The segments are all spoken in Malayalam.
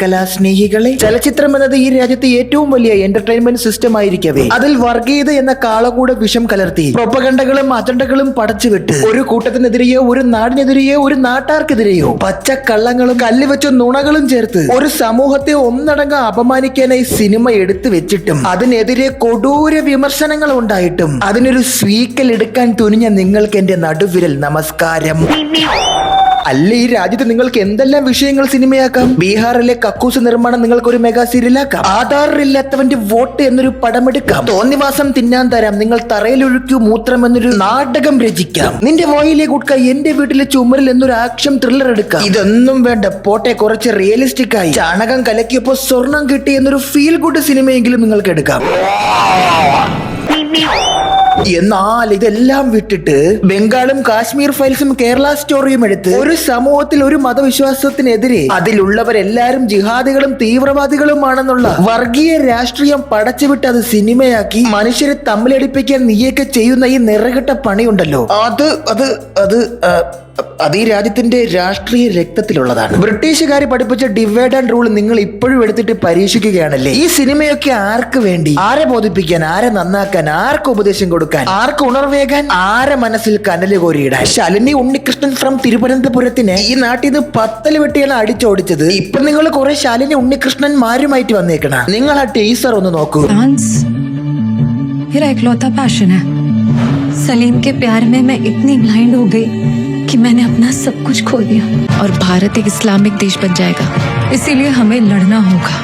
കലാസ്നേഹികളെ, ചലച്ചിത്രം എന്നത് ഈ രാജ്യത്തെ ഏറ്റവും വലിയ എന്റർടൈൻമെന്റ് സിസ്റ്റം ആയിരിക്കവേ അതിൽ വർഗീയത എന്ന കാളകൂട വിഷം കലർത്തി പ്രൊപ്പഗണ്ടകളും അജണ്ടകളും പടച്ചുവിട്ട് ഒരു കൂട്ടത്തിനെതിരെയോ ഒരു നാടിനെതിരെയോ ഒരു നാട്ടാർക്കെതിരെയോ പച്ചക്കള്ളങ്ങളും കല്ലുവെച്ച നുണകളും ചേർത്ത് ഒരു സമൂഹത്തെ ഒന്നടങ്കം അപമാനിക്കാനായി സിനിമ എടുത്തു വെച്ചിട്ടും അതിനെതിരെ കൊടൂര വിമർശനങ്ങൾ ഉണ്ടായിട്ടും അതിനൊരു സ്വീക്കൽ എടുക്കാൻ തുനിഞ്ഞ നിങ്ങൾക്ക് എന്റെ നടുവിരൽ നമസ്കാരം. അല്ല, ഈ രാജ്യത്ത് നിങ്ങൾക്ക് എന്തെല്ലാം വിഷയങ്ങൾ സിനിമയാക്കാം. ബീഹാറിലെ കക്കൂസ് നിർമ്മാണം നിങ്ങൾക്ക് ഒരു മെഗാ സീരിയലാക്കാം. ആധാറില്ലാത്തവന്റെ വോട്ട് എന്നൊരു പടമെടുക്കാം. തോന്നിവാസം തിന്നാൻ തരാം, നിങ്ങൾ തറയിലൊഴുക്കു മൂത്രം എന്നൊരു നാടകം രചിക്കാം. നിന്റെ വായിലെ കുട്ക എന്റെ വീട്ടിലെ ചുമരിൽ എന്നൊരു ആക്ഷൻ ത്രില്ലർ എടുക്കാം. ഇതൊന്നും വേണ്ട, പോട്ടെ കുറച്ച് റിയലിസ്റ്റിക് ആയി ചാണകം കലക്കിയപ്പോ സ്വർണം കിട്ടി എന്നൊരു ഫീൽ ഗുഡ് സിനിമയെങ്കിലും നിങ്ങൾക്ക് എടുക്കാം. എന്നാൽ ഇതെല്ലാം വിട്ടിട്ട് ബംഗാളും കാശ്മീർ ഫയൽസും കേരള സ്റ്റോറിയും എടുത്ത് ഒരു സമൂഹത്തിൽ ഒരു മതവിശ്വാസത്തിനെതിരെ അതിലുള്ളവരെല്ലാരും ജിഹാദികളും തീവ്രവാദികളുമാണെന്നുള്ള വർഗീയ രാഷ്ട്രീയം പടച്ചുവിട്ട് അത് സിനിമയാക്കി മനുഷ്യരെ തമ്മിലടിപ്പിക്കാൻ നീയൊക്കെ ചെയ്യുന്ന ഈ നിറകെട്ട പണിയുണ്ടല്ലോ, അത് ഈ രാജ്യത്തിന്റെ രാഷ്ട്രീയ രക്തത്തിലുള്ളതാണ്. ബ്രിട്ടീഷുകാർ പഠിപ്പിച്ച ഡിവൈഡ് ആൻഡ് റൂൾ നിങ്ങൾ ഇപ്പോഴും എടുത്തിട്ട് പരീക്ഷിക്കുകയാണല്ലേ. ഈ സിനിമയൊക്കെ ആർക്ക് വേണ്ടി? ആരെ ബോധിപ്പിക്കാൻ, ആരെ നന്നാക്കാൻ, ആർക്ക് ഉപദേശം കൊടുക്കാൻ, ആർക്ക് ഉണർവേകാൻ, ആരെ മനസ്സിൽ കനല് കോരിയിടാൻ? ശാലിനി ഉണ്ണികൃഷ്ണൻ ഫ്രം തിരുവനന്തപുരത്തിന് ഈ നാട്ടിൽ നിന്ന് പത്തല് വെട്ടിയാണ് അടിച്ചോടിച്ചത്. ഇപ്പൊ നിങ്ങൾ കുറെ ശാലിനി ഉണ്ണികൃഷ്ണന്മാരുമായിട്ട് വന്നേക്കണ. നിങ്ങൾ ആ ടീസർ ഒന്ന് നോക്കൂ. सलीम के प्यार में मैं इतनी ब्लाइंड हो गई कि मैंने अपना सब कुछ खो दिया। और भारत एक इस्लामिक देश बन जाएगा, इसीलिए हमें लड़ना होगा.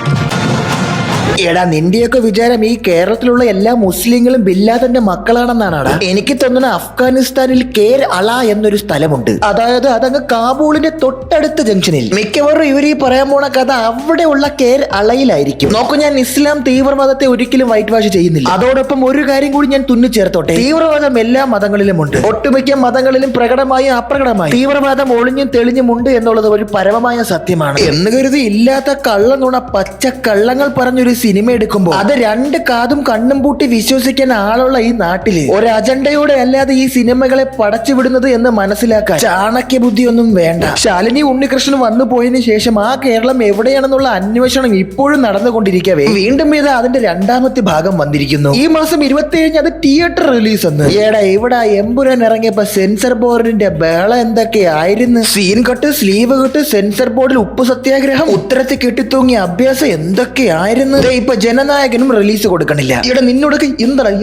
എടാ, നിന്റെയൊക്കെ വിചാരം ഈ കേരളത്തിലുള്ള എല്ലാ മുസ്ലിങ്ങളും ബില്ലാദന്റെ മക്കളാണെന്നാണ്. എനിക്ക് തോന്നുന്ന അഫ്ഗാനിസ്ഥാനിൽ കേർ അള എന്നൊരു സ്ഥലമുണ്ട്. അതായത് അതങ്ങ് കാബൂളിന്റെ തൊട്ടടുത്ത ജംഗ്ഷനിൽ. മിക്കവാറും ഇവർ ഈ പറയാൻ പോണ കഥ അവിടെയുള്ള കേർ അളയിലായിരിക്കും. നോക്കൂ, ഞാൻ ഇസ്ലാം തീവ്രവാദത്തെ ഒരിക്കലും വൈറ്റ് വാഷ് ചെയ്യുന്നില്ല. അതോടൊപ്പം ഒരു കാര്യം കൂടി ഞാൻ തുന്നിച്ചേർത്തോട്ടെ. തീവ്രവാദം എല്ലാ മതങ്ങളിലും ഉണ്ട്. ഒട്ടുമിക്ക മതങ്ങളിലും പ്രകടമായും അപ്രകടമായും തീവ്രവാദം ഒളിഞ്ഞും തെളിഞ്ഞുമുണ്ട് എന്നുള്ളത് ഒരു പരമമായ സത്യമാണ്. എന്ന് കരുതി ഇല്ലാത്ത കള്ളനുണ പച്ച കള്ളങ്ങൾ പറഞ്ഞൊരു സിനിമ എടുക്കുമ്പോൾ അത് രണ്ട് കാതും കണ്ണും പൂട്ടി വിശ്വസിക്കാൻ ആളുള്ള ഈ നാട്ടില് ഒരു അജണ്ടയോടെ അല്ലാതെ ഈ സിനിമകളെ പടച്ചുവിടുന്നത് എന്ന് മനസ്സിലാക്കാൻ ചാണക്യ ബുദ്ധിയൊന്നും വേണ്ട. ശാലിനി ഉണ്ണികൃഷ്ണൻ വന്നു പോയതിനു ശേഷം ആ കേരളം എവിടെയാണെന്നുള്ള അന്വേഷണം ഇപ്പോഴും നടന്നുകൊണ്ടിരിക്കവേ വീണ്ടും ഇത് അതിന്റെ രണ്ടാമത്തെ ഭാഗം വന്നിരിക്കുന്നു. ഈ മാസം 27 അത് തിയേറ്റർ റിലീസ് എന്ന്. ഇവിടെ എമ്പുരാൻ ഇറങ്ങിയപ്പോ സെൻസർ ബോർഡിന്റെ ബേള എന്തൊക്കെയായിരുന്നു. Scene cut, sleeve cut, censor ബോർഡിൽ ഉപ്പ് സത്യാഗ്രഹം, ഉത്തരത്തിൽ കെട്ടിത്തൂങ്ങിയ അഭ്യാസം എന്തൊക്കെയായിരുന്നു. ഇപ്പൊ ജനനായകനും റിലീസ് കൊടുക്കണില്ല. ഇവിടെ നിന്നോടൊക്കെ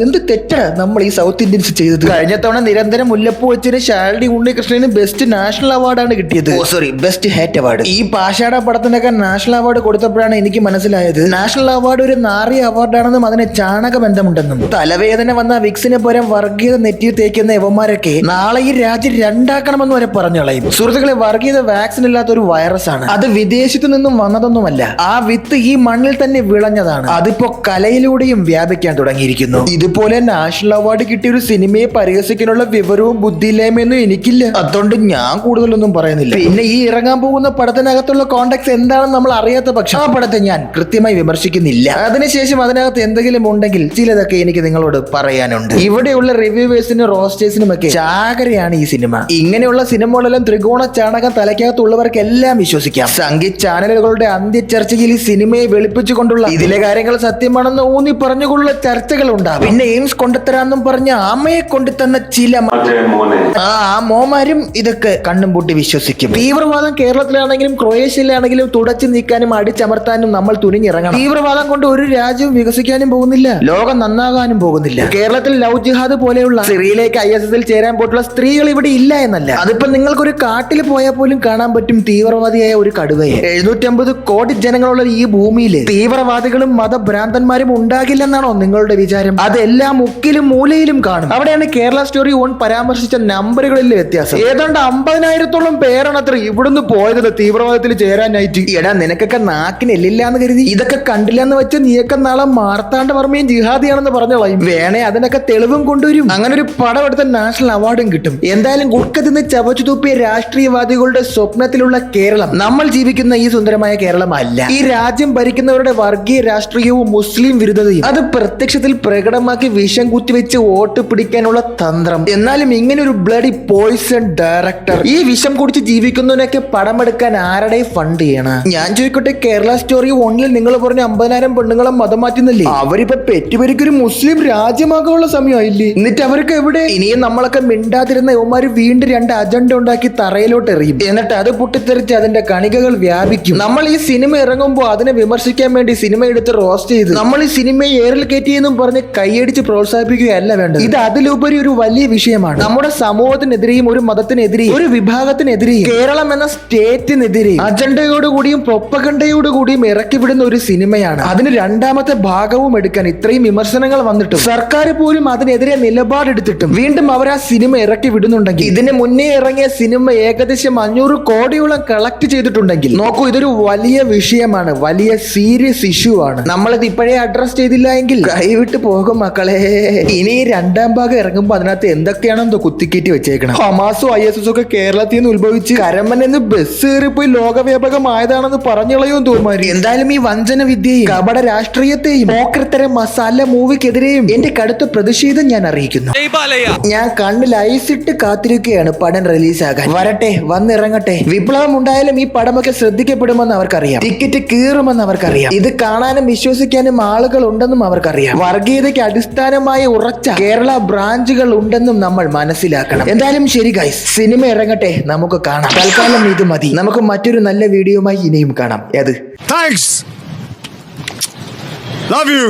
എന്ത് തെറ്റാണ് നമ്മൾ ഈ സൗത്ത് ഇന്ത്യൻസ് ചെയ്തത്. കഴിഞ്ഞ തവണ നിരന്തരം മുല്ലപ്പൂ വെച്ചിന് ശാലിനി ഉണ്ണികൃഷ്ണന് ബെസ്റ്റ് നാഷണൽ അവാർഡാണ് കിട്ടിയത്. Best hate award. ഈ പാഷാട പടത്തിനൊക്കെ നാഷണൽ അവാർഡ് കൊടുത്തപ്പോഴാണ് എനിക്ക് മനസ്സിലായത് നാഷണൽ അവാർഡ് ഒരു നാറിയ അവാർഡാണെന്നും അതിന് ചാണക ബന്ധമുണ്ടെന്നും. തലവേദന വന്ന വിക്സിനെ പോരം വർഗീയത നെറ്റിയിൽ തേക്കുന്ന യവന്മാരൊക്കെ നാളെ ഈ രാജ്യം രണ്ടാക്കണമെന്ന് വരെ പറഞ്ഞോളയും. സുഹൃത്തുക്കളെ, വർഗീയത വാക്സിൻ ഇല്ലാത്ത ഒരു വൈറസ് ആണ്. അത് വിദേശത്തു നിന്നും വന്നതൊന്നുമല്ല. ആ വിത്ത് ഈ മണ്ണിൽ തന്നെ വിളഞ്ഞതാണ്. അതിപ്പോ കലയിലൂടെയും വ്യാപിക്കാൻ തുടങ്ങിയിരിക്കുന്നു. ഇതുപോലെ നാഷണൽ അവാർഡ് കിട്ടിയ ഒരു സിനിമയെ പരിഹസിക്കാനുള്ള വിവരവും ബുദ്ധിയില്ലായ്മയൊന്നും എനിക്കില്ല. അതുകൊണ്ട് ഞാൻ കൂടുതലൊന്നും പറയുന്നില്ല. പിന്നെ ഈ ഇറങ്ങാൻ പോകുന്ന പടത്തിനകത്തുള്ള കോണ്ടാക്ട്സ് എന്താണെന്ന് നമ്മൾ അറിയാത്ത പക്ഷം ആ പടത്തെ ഞാൻ കൃത്യമായി വിമർശിക്കുന്നില്ല. അതിനുശേഷം അതിനകത്ത് എന്തെങ്കിലും ഉണ്ടെങ്കിൽ ചിലതൊക്കെ എനിക്ക് നിങ്ങളോട് പറയാനുണ്ട്. ഇവിടെയുള്ള റിവ്യൂവേഴ്സിനും റോസ്റ്റേഴ്സിനും ഒക്കെ ചാകരയാണ് ഈ സിനിമ. ഇങ്ങനെയുള്ള സിനിമകളെല്ലാം ത്രികോണ ചാണകം തലയ്ക്കകത്തുള്ളവർക്കെല്ലാം വിശ്വസിക്കാം. സംഗീത ചാനലുകളുടെ അന്ത്യചർച്ചയിൽ ഈ സിനിമയെ വെളുപ്പിച്ചുകൊണ്ടുള്ള ഇതിലെ കാര്യങ്ങൾ സത്യമാണെന്ന് ഊന്നി പറഞ്ഞുകൊണ്ടുള്ള ചർച്ചകൾ ഉണ്ടാകും. പിന്നെ എയിംസ് കൊണ്ടുത്തരാന്നും പറഞ്ഞ അമ്മയെ കൊണ്ടുതന്ന ചില ആ മോമാരും ഇതൊക്കെ കണ്ണും പൂട്ടി വിശ്വസിക്കും. തീവ്രവാദം കേരളത്തിലാണെങ്കിലും ക്രൊയേഷ്യയിലാണെങ്കിലും തുടച്ചു നീക്കാനും അടിച്ചമർത്താനും നമ്മൾ തുനിഞ്ഞിറങ്ങണം. തീവ്രവാദം കൊണ്ട് ഒരു രാജ്യവും വികസിക്കാനും പോകുന്നില്ല, ലോകം നന്നാകാനും പോകുന്നില്ല. കേരളത്തിൽ ലവ് ജിഹാദ് പോലെയുള്ള സിറിയയിലേക്ക് ISSൽ ചേരാൻ പോയിട്ടുള്ള സ്ത്രീകൾ ഇവിടെ ഇല്ല എന്നല്ല. അതിപ്പോ നിങ്ങൾക്കൊരു കാട്ടിൽ പോയാൽ പോലും കാണാൻ പറ്റും തീവ്രവാദിയായ ഒരു കടുവയെ. 750 കോടി ജനങ്ങളുള്ള ഈ ഭൂമിയിൽ തീവ്രവാദികളും മതഭ്രാന്തന്മാരും ഉണ്ടാകില്ലെന്നാണോ നിങ്ങളുടെ വിചാരം? അതെല്ലാം മുക്കിലും മൂലയിലും കാണും. അവിടെയാണ് കേരള സ്റ്റോറി 1 പരാമർശിച്ച നമ്പറുകളിലെ വ്യത്യാസം. ഏതാണ്ട് 50,000-ഓളം പേരാണ് അത്ര ഇവിടുന്ന് പോയത് തീവ്രവാദത്തിൽ ചേരാനായിട്ട്. എടാ, നിനക്കൊക്കെ നാക്കിന് എല്ലില്ലാന്ന് കരുതി ഇതൊക്കെ കണ്ടില്ലെന്ന് വെച്ച് നീയൊക്കെ നാളെ മാർത്താണ്ഡവർമ്മയും ജിഹാദിയാണെന്ന് പറഞ്ഞോളാം. വേണേ അതിനൊക്കെ തെളിവും കൊണ്ടുവരും. അങ്ങനെ ഒരു പടം എടുത്ത നാഷണൽ അവാർഡും കിട്ടും. എന്തായാലും ഗുഡ്ക തിന്ന് ചവച്ചു തൂപ്പിയ രാഷ്ട്രീയവാദികളുടെ സ്വപ്നത്തിലുള്ള കേരളം നമ്മൾ ജീവിക്കുന്ന ഈ സുന്ദരമായ കേരളം അല്ല. ഈ രാജ്യം ഭരിക്കുന്നവരുടെ വർഗീയ രാഷ്ട്രീയവും മുസ്ലിം വിരുദ്ധതയും അത് പ്രത്യക്ഷത്തിൽ പ്രകടമാക്കി വിഷം കുത്തിവെച്ച് വോട്ട് പിടിക്കാനുള്ള തന്ത്രം. എന്നാലും ഇങ്ങനെ ഒരു ബ്ലഡി പോയിസൺ ഡയറക്ടർ ഈ വിഷം കുടിച്ച് ജീവിക്കുന്നവനൊക്കെ പടമെടുക്കാൻ ആരുടെ ഫണ്ട് ചെയ്യണം? ഞാൻ ചോദിക്കട്ടെ, കേരള സ്റ്റോറി 1 നിങ്ങൾ പറഞ്ഞ 50,000 പെണ്ണുങ്ങളെ മതം മാറ്റുന്നില്ലേ? അവരിപ്പോ പെറ്റുപരിക്കൊരു മുസ്ലിം രാജ്യമാകാനുള്ള സമയമായില്ലേ? എന്നിട്ട് അവർക്ക് എവിടെ? ഇനിയും നമ്മളൊക്കെ മിണ്ടാതിരുന്ന യുവമാര് വീണ്ടും 2 അജണ്ട ഉണ്ടാക്കി തറയിലോട്ട് എറിയും. എന്നിട്ട് അത് പൊട്ടിത്തെറിച്ച് അതിന്റെ കണികകൾ വ്യാപിക്കും. നമ്മൾ ഈ സിനിമ ഇറങ്ങുമ്പോൾ അതിനെ വിമർശിക്കാൻ വേണ്ടി സിനിമ എടുത്ത് റോസ്റ്റ് ചെയ്ത് നമ്മൾ ഈ സിനിമയെ ഏറിൽ കയറ്റിയെന്നും പറഞ്ഞ് കൈയടിച്ച് പ്രോത്സാഹിപ്പിക്കുകയല്ല വേണ്ടത്. ഇത് അതിലുപരി ഒരു വലിയ വിഷയമാണ്. നമ്മുടെ സമൂഹത്തിനെതിരെയും ഒരു മതത്തിനെതിരെയും ഒരു വിഭാഗത്തിനെതിരെയും കേരളം എന്ന സ്റ്റേറ്റിനെതിരെ അജണ്ടയോടുകൂടിയും പ്രൊപ്പഗണ്ടയോടുകൂടിയും ഇറക്കി വിടുന്ന ഒരു സിനിമയാണ്. അതിന് 2ാമത്തെ ഭാഗവും എടുക്കാൻ ഇത്രയും വിമർശനങ്ങൾ വന്നിട്ടും സർക്കാർ പോലും അതിനെതിരെ നിലപാടെടുത്തിട്ടും വീണ്ടും അവർ ആ സിനിമ ഇറക്കി വിടുന്നുണ്ടെങ്കിൽ, ഇതിന് മുന്നേ ഇറങ്ങിയ സിനിമ ഏകദേശം 500 കോടിയോളം കളക്ട് ചെയ്തിട്ടുണ്ടെങ്കിൽ നോക്കൂ, ഇതൊരു വലിയ വിഷയമാണ്, വലിയ സീരിയസ് ഇഷ്യൂ ആണ്. നമ്മളിത് ഇപ്പോഴേ അഡ്രസ് ചെയ്തില്ല എങ്കിൽ കൈവിട്ട് പോകും മക്കളെ. ഇനി 2ാം ഭാഗം ഇറങ്ങുമ്പോൾ അതിനകത്ത് എന്തൊക്കെയാണെന്നോ കുത്തിക്കേറ്റി വെച്ചേക്കണം. ഹമാസും ISS ഒക്കെ കേരളത്തിൽ നിന്ന് ഉത്ഭവിച്ച് കരമൻ എന്ന് ബസ് കയറിപ്പോയി ലോകവ്യാപകമായതാണെന്ന് പറഞ്ഞുകളയും തോന്മാരി. എന്തായാലും ഈ വഞ്ചന വിദ്യയും കപട രാഷ്ട്രീയത്തെയും പോക്കർത്തര മസാല മൂവിക്കെതിരെയും എന്റെ കടുത്ത പ്രതിഷേധം ഞാൻ അറിയിക്കുന്നു. ഞാൻ കണ്ണിൽ ഐസിട്ട് കാത്തിരിക്കുകയാണ് പടം റിലീസാകാൻ. വരട്ടെ, വന്നിറങ്ങട്ടെ. വിപ്ലവം ഉണ്ടായാലും ഈ പടമൊക്കെ ശ്രദ്ധിക്കപ്പെടുമെന്ന് അവർക്കറിയാം. ടിക്കറ്റ് കീറുമെന്ന് അവർക്കറിയാം. ഇത് കാണാനും വിശ്വസിക്കാനും ആളുകൾ ഉണ്ടെന്നും അവർക്കറിയാം. വർഗീയതയ്ക്ക് അടിസ്ഥാനമായി ഉറച്ച കേരള ബ്രാഞ്ചുകൾ ഉണ്ടെന്നും നമ്മൾ മനസ്സിലാക്കണം. എന്തായാലും ശരി ഗൈസ്, സിനിമ ഇറങ്ങട്ടെ, നമുക്ക് കാണാം. തൽക്കാലം ഇത് മതി. നമുക്ക് മറ്റൊരു നല്ല വീഡിയോയുമായി ഇനിയും കാണാം. ഏത്? Thanks. Love you.